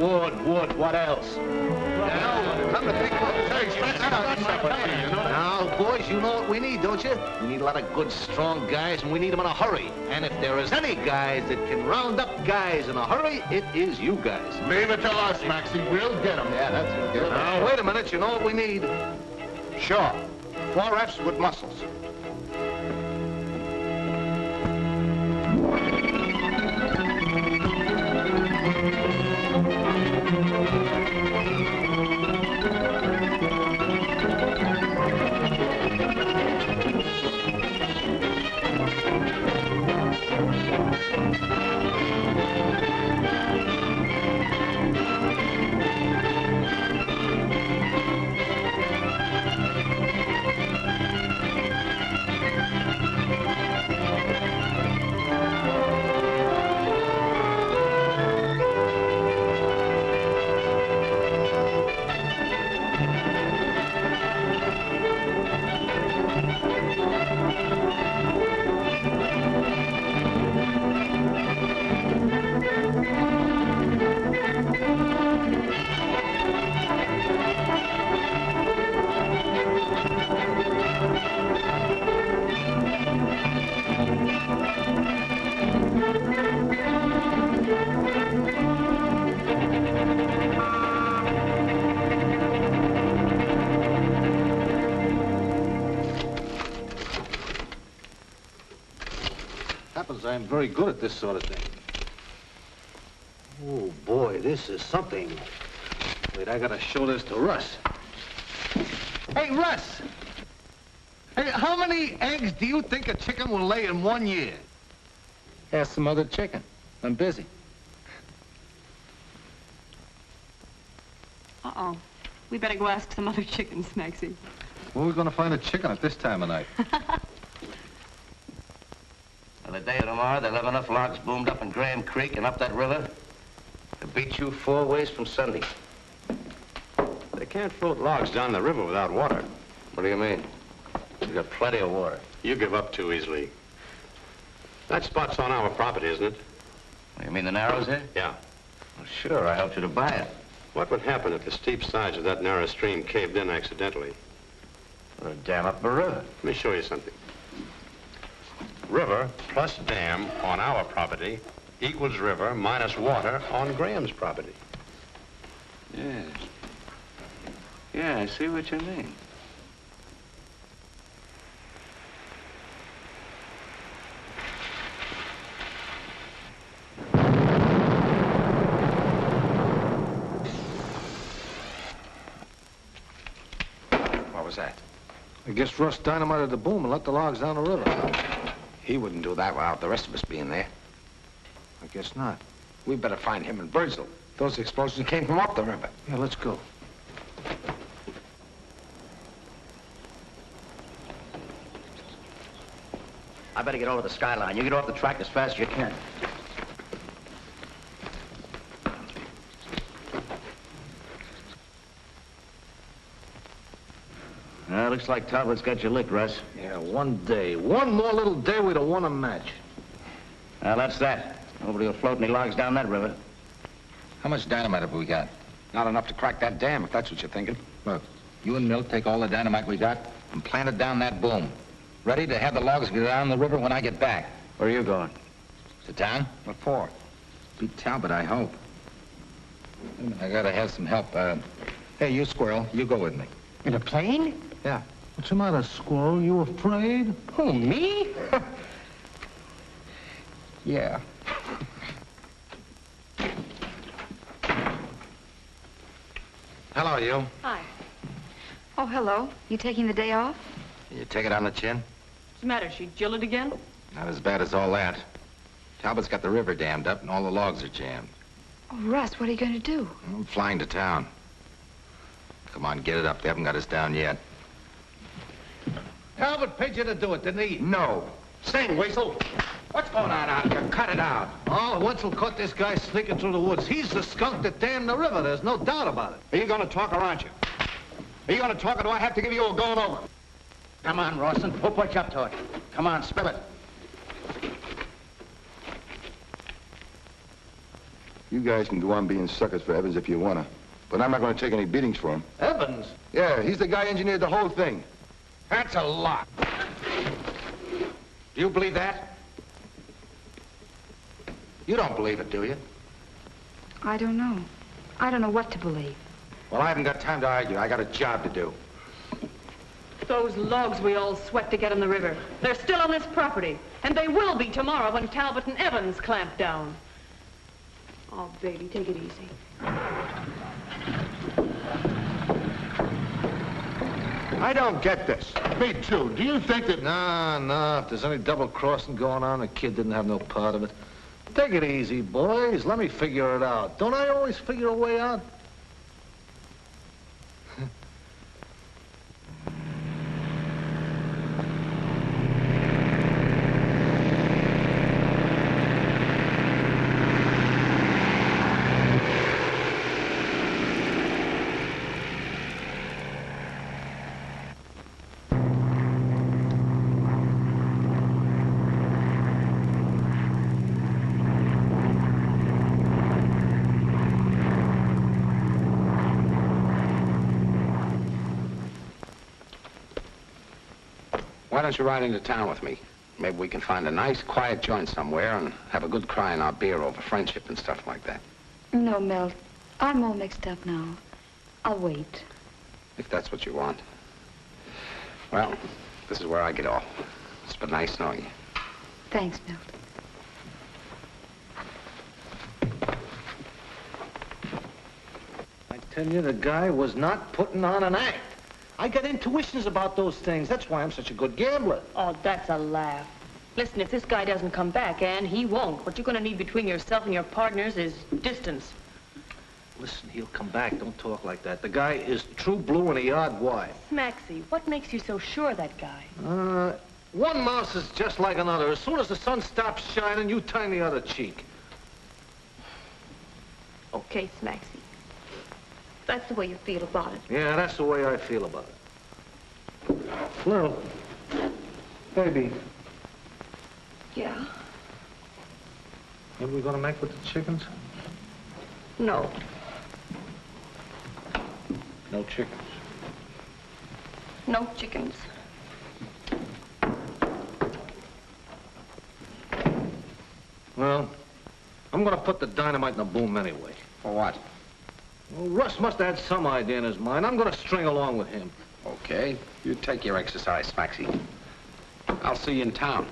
What else? Come to think of it, Now, boys, you know what we need, don't you? We need a lot of good, strong guys, and we need them in a hurry. And if there is any guys that can round up guys in a hurry, it is you guys. leave it to us, Maxie. We'll get them. Yeah, that's it. Now, wait a minute. You know what we need? sure. 4 reps with muscles. Happens I'm very good at this sort of thing. Oh, boy, this is something. Wait, I gotta show this to Russ. Hey, Russ! Hey, how many eggs do you think a chicken will lay in 1 year? Ask some other chicken. I'm busy. Uh-oh. We better go ask some other chickens, Maxie. Where are we gonna find a chicken at this time of night? Well, the day of tomorrow, they'll have enough logs boomed up in Graham Creek and up that river to beat you 4 ways from Sunday. They can't float logs down the river without water. What do you mean? We've got plenty of water. You give up too easily. That spot's on our property, isn't it? You mean the Narrows here? Yeah. Well, sure, I helped you to buy it. What would happen if the steep sides of that narrow stream caved in accidentally? Or dam up the river. Let me show you something. River plus dam on our property equals river minus water on Graham's property. Yes. Yeah, I see what you mean. What was that? I guess Russ dynamited the boom and let the logs down the river. He wouldn't do that without the rest of us being there. I guess not. We better find him and Virgil. Those explosions came from up the river. Yeah, let's go. I better get over the skyline. You get off the track as fast as you can. Looks like Talbot's got you licked, Russ. Yeah, one day. One more little day we'd have won a match. Well, that's that. Nobody will float any logs down that river. How much dynamite have we got? Not enough to crack that dam, if that's what you're thinking. Look, you and Milt take all the dynamite we got and plant it down that boom. Ready to have the logs go down the river when I get back. Where are you going? To town? What for? Beat Talbot, I hope. I gotta have some help. Hey, you Squirrel, you go with me. In a plane? Yeah. What's the matter, Squirrel? You afraid? Who, me? Yeah. Hello, you. Hi. Oh, hello. You taking the day off? You take it on the chin? What's the matter? She jilted again? Not as bad as all that. Talbot's got the river dammed up and all the logs are jammed. Oh, Russ, what are you going to do? I'm flying to town. Come on, get it up. They haven't got us down yet. Talbot paid you to do it, didn't he? No. Sing, Weasel. What's going on out here? Cut it out. Oh, Wetzel caught this guy sneaking through the woods. He's the skunk that dammed the river. There's no doubt about it. Are you going to talk or aren't you? Are you going to talk or do I have to give you a going over? Come on, Rawson. We'll put you up to it. Come on, spill it. You guys can go on being suckers for Evans if you wanna, but I'm not gonna take any beatings for him. Evans? Yeah, he's the guy who engineered the whole thing. That's a lot. Do you believe that? You don't believe it, do you? I don't know. I don't know what to believe. Well, I haven't got time to argue. I got a job to do. Those logs we all sweat to get in the river. They're still on this property. And they will be tomorrow when Talbot and Evans clamp down. Oh, baby, take it easy. I don't get this. Me too. Do you think that... No. If there's any double-crossing going on, the kid didn't have no part of it. Take it easy, boys. Let me figure it out. Don't I always figure a way out? Why don't you ride into town with me? Maybe we can find a nice, quiet joint somewhere and have a good cry in our beer over friendship and stuff like that. No, Milt. I'm all mixed up now. I'll wait. If that's what you want. Well, this is where I get off. It's been nice knowing you. Thanks, Milt. I tell you, the guy was not putting on an act. I got intuitions about those things. That's why I'm such a good gambler. Oh, that's a laugh. Listen, if this guy doesn't come back, and he won't, what you're going to need between yourself and your partners is distance. Listen, he'll come back. Don't talk like that. The guy is true blue and a yard wide. Maxie, what makes you so sure of that guy? One mouse is just like another. As soon as the sun stops shining, you turn the other cheek. Okay, Maxie. That's the way you feel about it. Yeah, that's the way I feel about it. Lil, baby, Yeah? what are we gonna make with the chickens? No. No chickens. No chickens. Well, I'm gonna put the dynamite in the boom anyway. For what? Well, Russ must have had some idea in his mind. I'm gonna string along with him. Okay. You take your exercise, Maxie. I'll see you in town.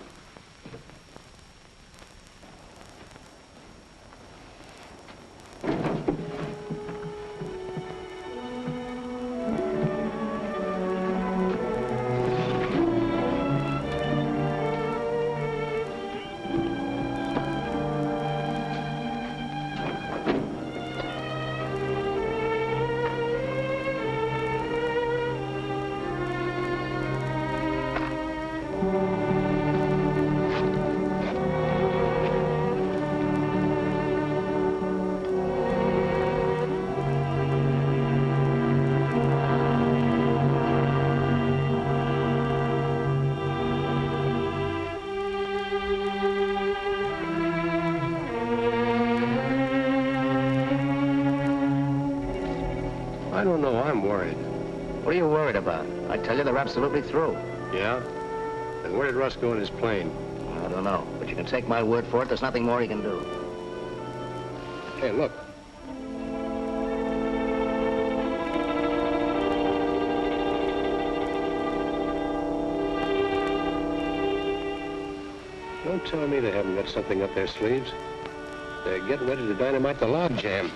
I don't know. I'm worried. What are you worried about? I tell you, they're absolutely through. Yeah? And where did Russ go in his plane? I don't know, but you can take my word for it. There's nothing more he can do. Hey, look. Don't tell me they haven't got something up their sleeves. They're getting ready to dynamite the log jam.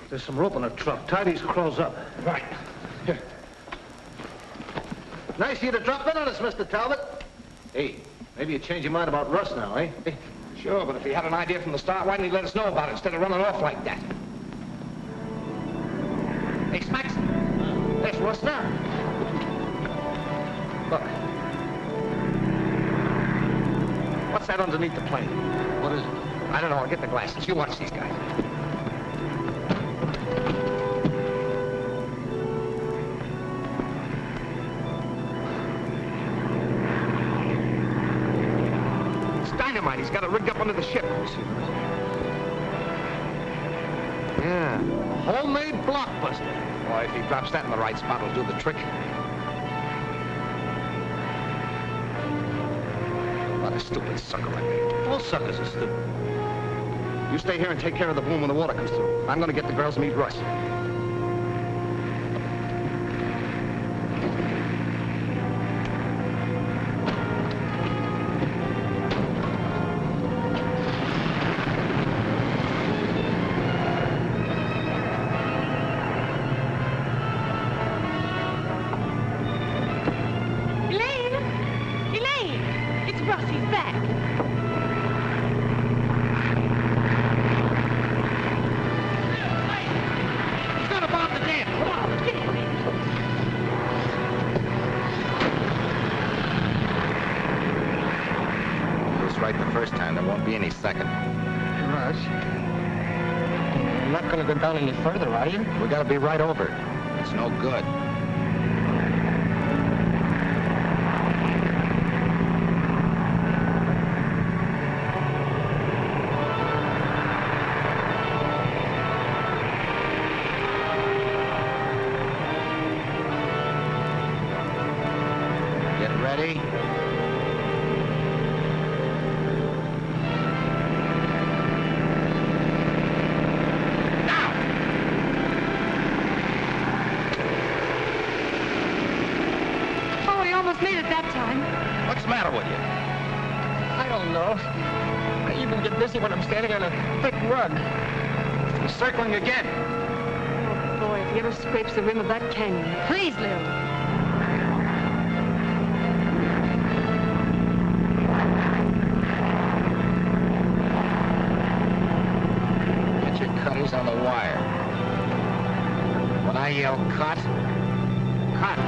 There's some rope in the truck. Tie these crows up. Right. Here. Nice of you to drop in on us, Mr. Talbot. Hey, maybe you changed your mind about Russ now, eh? Hey. Sure, but if he had an idea from the start, why didn't he let us know about it instead of running off like that? Hey, Smacks. There's Russ now. Look. What's that underneath the plane? What is it? I don't know. I'll get the glasses. You watch these guys. Dynamite. He's got it rigged up under the ship. Yeah, homemade blockbuster. Boy, if he drops that in the right spot, it'll do the trick. What a stupid sucker like that. All suckers are stupid. You stay here and take care of the boom when the water comes through. I'm gonna get the girls to meet Russ. Any second. Russ, you're not going to go down any further, are you? We got to be right over it. It's no good. Get ready. Made it that time. What's the matter with you? I don't know. I even get dizzy when I'm standing on a thick rug. He's circling again. Oh, boy, if he ever scrapes the rim of that canyon. Please, Lil. Get your cutters on the wire. When I yell cut, cut.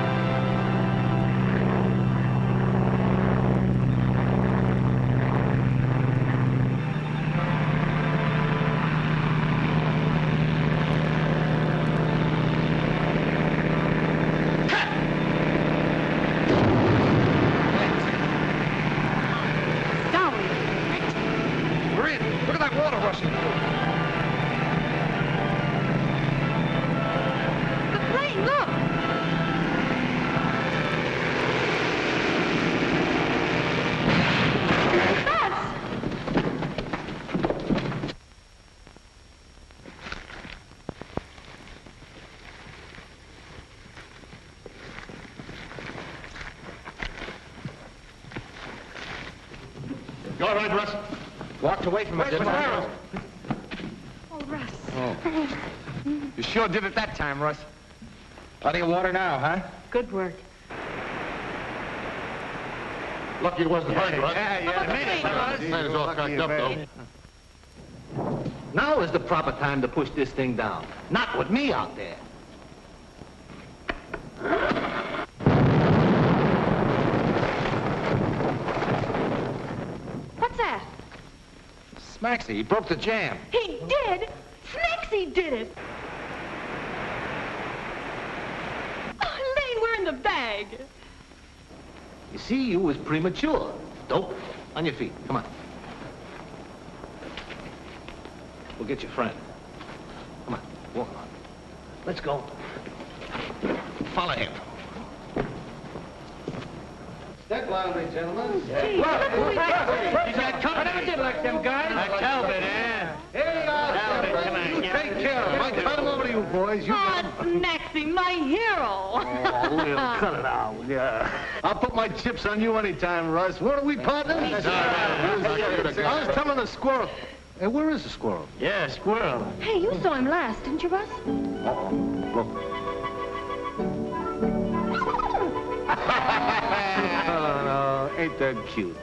that water rushing through? The plane, look! You all right, Russ? Walked away from it, didn't I? Oh, Russ. Oh. You sure did it that time, Russ. Plenty of water now, huh? Good work. Lucky it wasn't hurt, Russ. Yeah. Plane is all cracked up, though. Now is the proper time to push this thing down. Not with me out there. What's that? Smacksy, he broke the jam. He did? Snacksy did it! Oh, Lane, we're in the bag. You see, you was premature. Dope. On your feet. Come on. We'll get your friend. Come on. Walk on. Let's go. Follow him. Step lively, gentlemen. I never did like them guys. Talbot, eh? Hey, Talbot, come on. you take care of him. I turn him over to you boys. You Oh, Snacksy, my hero. we'll cut it out. Yeah. I'll put my chips on you anytime, Russ. What are we, partners? I was telling the squirrel. Hey, where is the squirrel? Yeah, squirrel. Hey, you saw him last, didn't you, Russ? Uh-oh. Look. Oh, no. Ain't that cute?